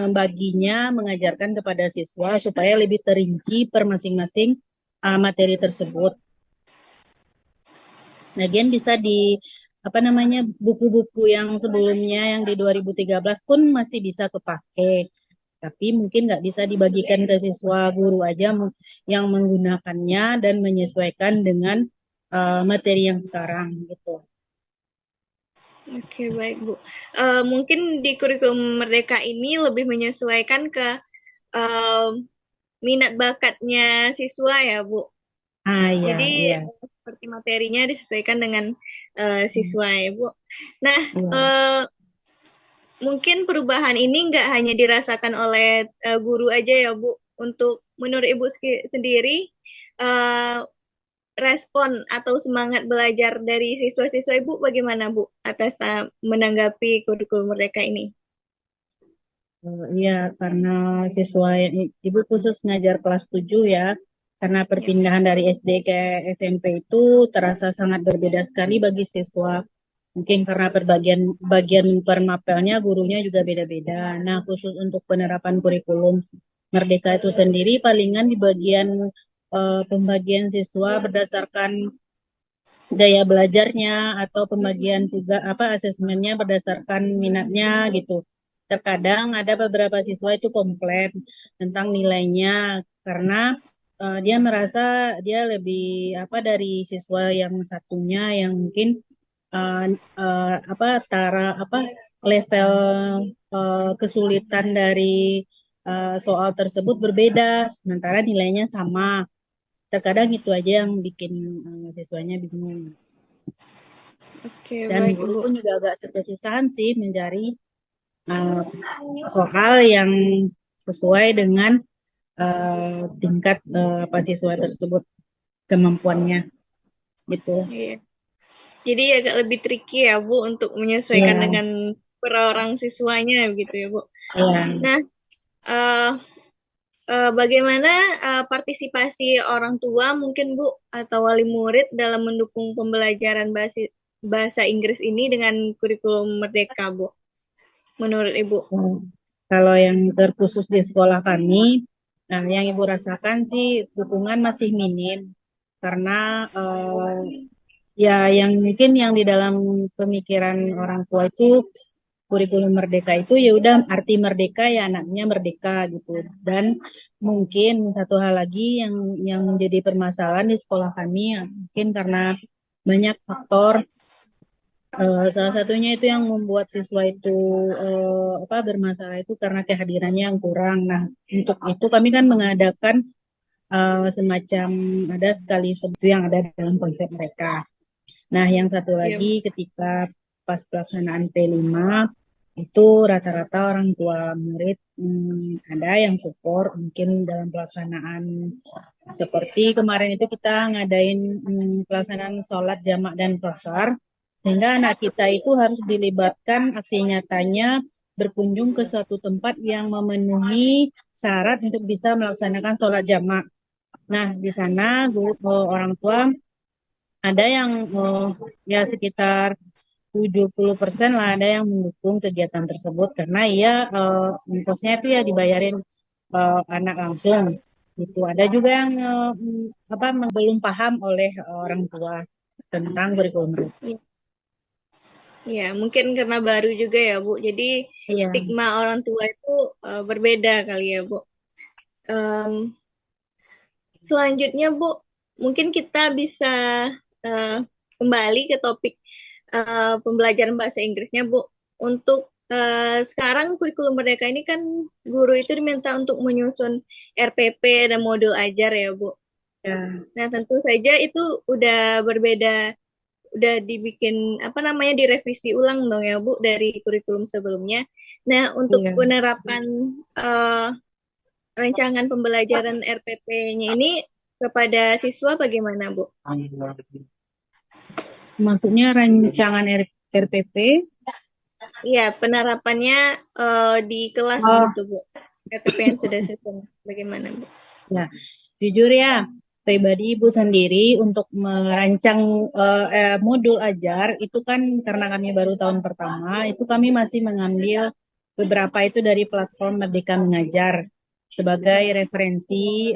membaginya, mengajarkan kepada siswa supaya lebih terinci per masing-masing materi tersebut. Lagian bisa di apa namanya buku-buku yang sebelumnya yang di 2013 pun masih bisa kepake. Tapi mungkin nggak bisa dibagikan ke siswa, guru aja yang menggunakannya dan menyesuaikan dengan materi yang sekarang gitu. Oke, baik Bu. Mungkin di kurikulum Merdeka ini lebih menyesuaikan ke minat bakatnya siswa ya Bu. Ah ya, Jadi iya. seperti materinya disesuaikan dengan siswa ya Bu. Nah, Iya. mungkin perubahan ini nggak hanya dirasakan oleh guru aja ya Bu. Untuk menurut Ibu sendiri, respon atau semangat belajar dari siswa-siswa Ibu bagaimana Bu atas menanggapi kurikulum mereka ini? Iya, karena siswa ibu khusus ngajar kelas 7 ya, karena Ya. perpindahan dari SD ke SMP itu terasa sangat berbeda sekali bagi siswa. Mungkin karena perbagian bagian per mapelnya gurunya juga beda-beda. Nah, khusus untuk penerapan kurikulum Merdeka itu sendiri palingan di bagian pembagian siswa berdasarkan gaya belajarnya atau pembagian tugas apa asesmennya berdasarkan minatnya gitu. Terkadang ada beberapa siswa itu komplain tentang nilainya karena dia merasa dia lebih apa dari siswa yang satunya yang mungkin uh, apa tara apa level kesulitan dari soal tersebut berbeda sementara nilainya sama. Terkadang itu aja yang bikin siswanya bingung. Oke, Dan baik guru Bu. pun juga agak kesusahan sih mencari uh, soal yang sesuai dengan tingkat apa siswa tersebut kemampuannya gitu. Iya. Jadi agak lebih tricky ya Bu untuk menyesuaikan Iya, dengan per orang siswanya gitu ya Bu. iya. Nah, eh, bagaimana partisipasi orang tua mungkin Bu atau wali murid dalam mendukung pembelajaran bahasa Inggris ini dengan kurikulum Merdeka Bu? Menurut Ibu? Kalau yang terkhusus di sekolah kami, nah yang ibu rasakan sih dukungan masih minim karena ya yang mungkin yang di dalam pemikiran orang tua itu kurikulum merdeka itu ya udah arti merdeka ya anaknya merdeka gitu. Dan mungkin satu hal lagi yang menjadi permasalahan di sekolah kami ya, mungkin karena banyak faktor salah satunya itu yang membuat siswa itu apa bermasalah itu karena kehadirannya yang kurang. Nah, untuk itu kami kan mengadakan semacam ada sekali sesuatu yang ada dalam konsep mereka. Nah, yang satu Ya, lagi ketika pas pelaksanaan P5 itu rata-rata orang tua murid ada yang support mungkin dalam pelaksanaan seperti kemarin itu kita ngadain pelaksanaan sholat jamak dan qasar sehingga anak kita itu harus dilibatkan aksi nyatanya berkunjung ke suatu tempat yang memenuhi syarat untuk bisa melaksanakan sholat jamak. Nah, di sana orang tua ada yang ya sekitar 70% lah ada yang mendukung kegiatan tersebut karena ia ongkosnya itu ya dibayarin anak langsung gitu. Ada juga yang apa belum paham oleh orang tua tentang kurikulum mereka. ya, ya, mungkin karena baru juga ya Bu. Jadi Iya. stigma orang tua itu berbeda kali ya Bu. Em, Selanjutnya Bu, mungkin kita bisa uh, kembali ke topik pembelajaran bahasa Inggrisnya Bu. Untuk sekarang kurikulum Merdeka ini kan guru itu diminta untuk menyusun RPP dan modul ajar ya Bu. Ya, Nah tentu saja itu udah berbeda, udah dibikin apa namanya direvisi ulang dong ya Bu dari kurikulum sebelumnya. Nah untuk iya. penerapan uh, rancangan pembelajaran RPP-nya ini kepada siswa bagaimana, Bu? Maksudnya rancangan RPP. Iya, penerapannya di kelas Oh, gitu, Bu. RPP yang sudah susun bagaimana, Bu? ya. Jujur ya, pribadi Ibu sendiri untuk merancang modul ajar itu kan karena kami baru tahun pertama, itu kami masih mengambil beberapa itu dari platform Merdeka Mengajar sebagai referensi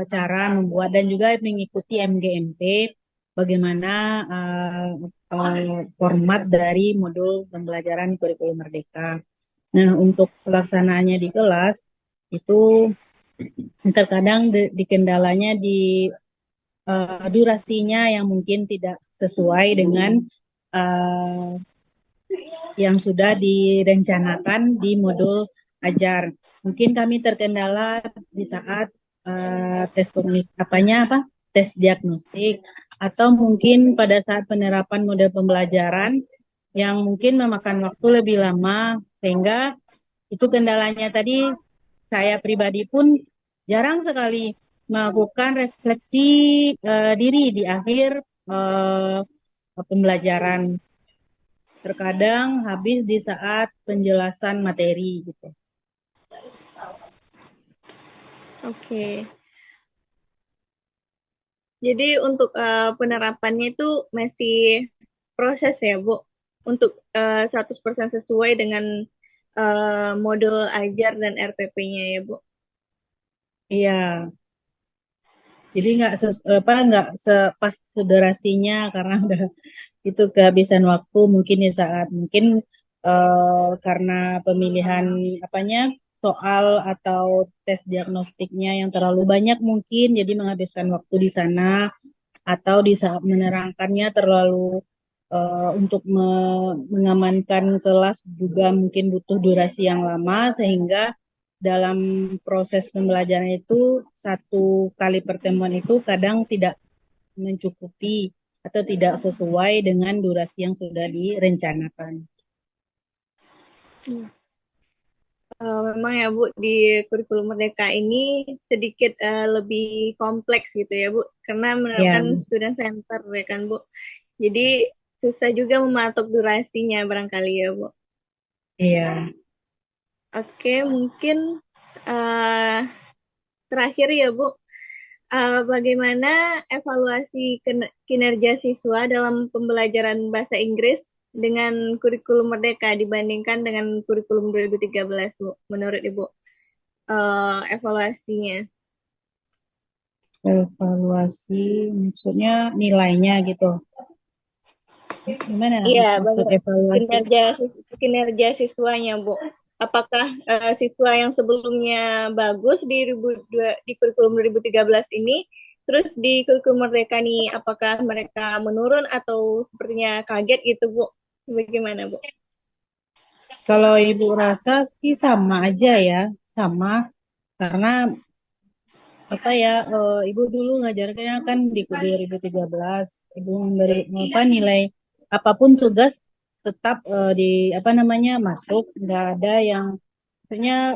cara membuat dan juga mengikuti MGMP bagaimana format dari modul pembelajaran kurikulum Merdeka. Nah, untuk pelaksanaannya di kelas itu terkadang dikendalanya di durasinya yang mungkin tidak sesuai dengan uh, yang sudah direncanakan di modul ajar. Mungkin kami terkendala di saat tes kognitif tes diagnostik atau mungkin pada saat penerapan mode pembelajaran yang mungkin memakan waktu lebih lama sehingga itu kendalanya tadi saya pribadi pun jarang sekali melakukan refleksi diri di akhir pembelajaran. Terkadang habis di saat penjelasan materi gitu. Oke. Jadi untuk penerapannya itu masih proses ya, Bu. Untuk 100% sesuai dengan modul ajar dan RPP-nya ya, Bu. Iya. Jadi nggak sepas durasinya karena udah itu kehabisan waktu mungkin di saat mungkin karena pemilihan apanya soal atau tes diagnostiknya yang terlalu banyak mungkin jadi menghabiskan waktu di sana atau di saat menerangkannya terlalu untuk mengamankan kelas juga mungkin butuh durasi yang lama sehingga dalam proses pembelajaran itu satu kali pertemuan itu kadang tidak mencukupi atau tidak sesuai dengan durasi yang sudah direncanakan. Memang ya Bu, di kurikulum Merdeka ini sedikit lebih kompleks gitu ya Bu, karena Ya, menerapkan student center ya kan Bu. Jadi susah juga mematok durasinya barangkali ya Bu. iya. Oke, mungkin uh, terakhir ya Bu, bagaimana evaluasi kinerja siswa dalam pembelajaran bahasa Inggris dengan kurikulum Merdeka dibandingkan dengan kurikulum 2013 Bu, menurut Ibu? Evaluasinya. Evaluasi maksudnya nilainya gitu. Gimana Iya, maksud banyak evaluasi? kinerja siswanya, Bu. Apakah siswa yang sebelumnya bagus di kurikulum 2013 ini, terus di kurikulum Merdeka nih, apakah mereka menurun atau sepertinya kaget gitu, Bu? Bagaimana, Bu? Kalau Ibu rasa sih sama aja ya, sama karena apa ya Ibu dulu ngajarnya kan di 2013 Ibu memberi apa nilai apapun tugas tetap di apa namanya masuk nggak ada yang maksudnya